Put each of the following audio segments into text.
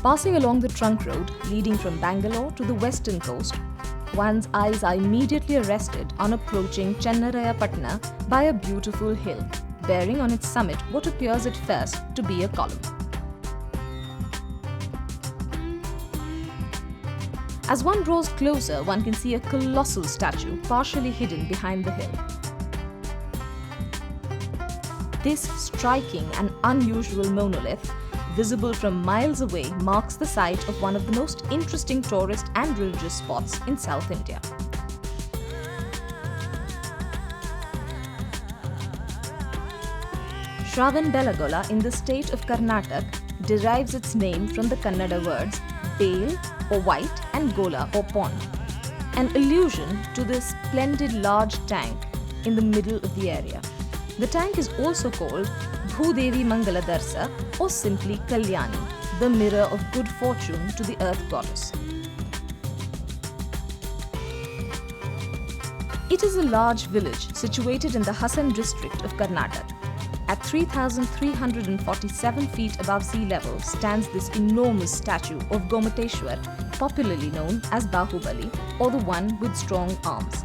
Passing along the trunk road leading from Bangalore to the western coast, one's eyes are immediately arrested on approaching Channaraya patna by a beautiful hill, bearing on its summit what appears at first to be a column. As one draws closer, one can see a colossal statue partially hidden behind the hill. This striking and unusual monolith, visible from miles away, marks the site of one of the most interesting tourist and religious spots in South India. Shravana Belagola in the state of Karnataka derives its name from the Kannada words bale or white and Gola or pond, an allusion to the splendid large tank in the middle of the area. The tank is also called Bhudevi mangala darsa or simply Kalyani, the mirror of good fortune to the earth goddess. It is a large village situated in the Hassan district of Karnataka. At 3,347 feet above sea level stands this enormous statue of Gomateshwar, popularly known as Bahubali, or the one with strong arms.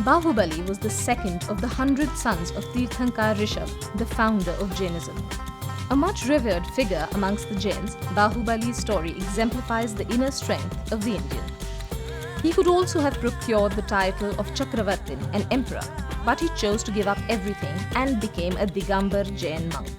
Bahubali was the second of the 100 sons of Tirthankar Rishabh, the founder of Jainism. A much revered figure amongst the Jains, Bahubali's story exemplifies the inner strength of the Indian. He could also have procured the title of Chakravartin, an emperor, but he chose to give up everything and became a Digambar Jain monk.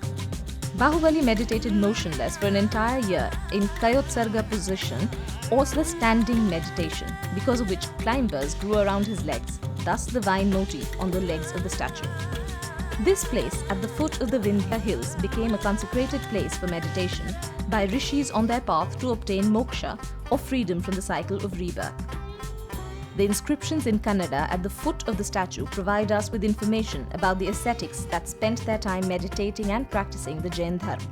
Bahubali meditated motionless for an entire year in Kayotsarga position, or the standing meditation, because of which climbers grew around his legs, thus the vine motif on the legs of the statue. This place at the foot of the Vindhya hills became a consecrated place for meditation by rishis on their path to obtain moksha or freedom from the cycle of rebirth. The inscriptions in Kannada at the foot of the statue provide us with information about the ascetics that spent their time meditating and practicing the Jain Dharma.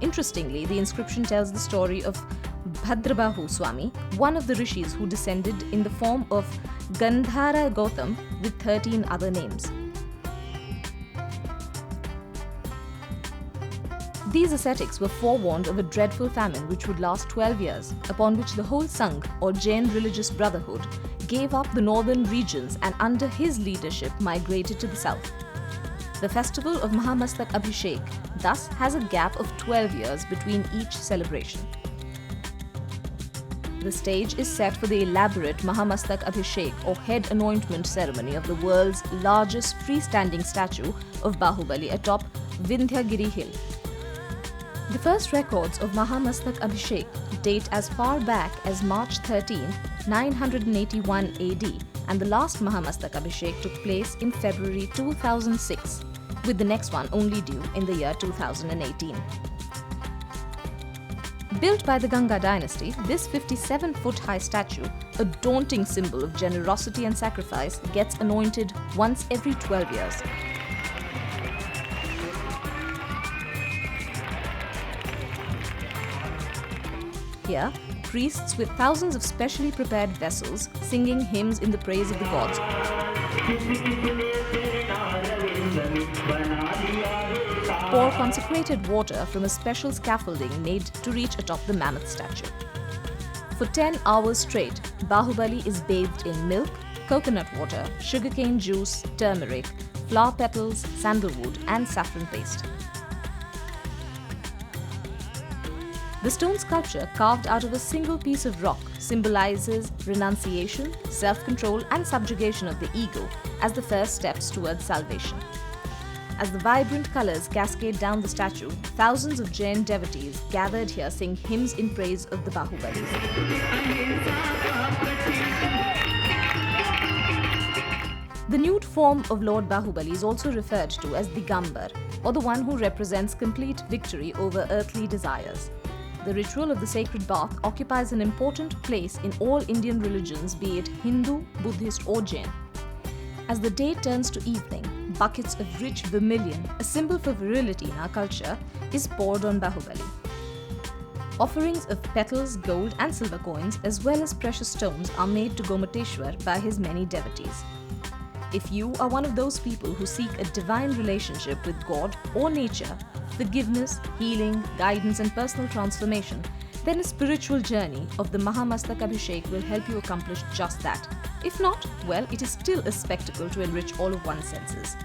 Interestingly, the inscription tells the story of Bhadrabahu Swami, one of the rishis who descended in the form of Gandhara Gautam with 13 other names. These ascetics were forewarned of a dreadful famine which would last 12 years, upon which the whole Sangh or Jain religious brotherhood gave up the northern regions and under his leadership migrated to the south. The festival of Mahamastak Abhisheka thus has a gap of 12 years between each celebration. The stage is set for the elaborate Mahamastak Abhisheka or head anointment ceremony of the world's largest freestanding statue of Bahubali atop Vindhyagiri hill. The first records of Mahamastak Abhisheka date as far back as March 13, 981 AD, and the last Mahamastak Abhisheka took place in February 2006, with the next one only due in the year 2018. Built by the Ganga dynasty, this 57-foot-high statue, a daunting symbol of generosity and sacrifice, gets anointed once every 12 years. Here, priests with thousands of specially prepared vessels singing hymns in the praise of the gods pour consecrated water from a special scaffolding made to reach atop the mammoth statue. For 10 hours straight, Bahubali is bathed in milk, coconut water, sugarcane juice, turmeric, flower petals, sandalwood, and saffron paste. The stone sculpture, carved out of a single piece of rock, symbolizes renunciation, self-control, and subjugation of the ego as the first steps towards salvation. As the vibrant colors cascade down the statue, thousands of Jain devotees gathered here sing hymns in praise of the Bahubalis. The nude form of Lord Bahubali is also referred to as Digambar, or the one who represents complete victory over earthly desires. The ritual of the sacred bath occupies an important place in all Indian religions, be it Hindu, Buddhist, or Jain. As the day turns to evening, buckets of rich vermilion, a symbol for virility in our culture, is poured on Bahubali. Offerings of petals, gold and silver coins as well as precious stones are made to Gomateshwar by his many devotees. If you are one of those people who seek a divine relationship with God or nature, forgiveness, healing, guidance and personal transformation, then a spiritual journey of the Mahamastak Abhishek will help you accomplish just that. If not, well, it is still a spectacle to enrich all of one's senses.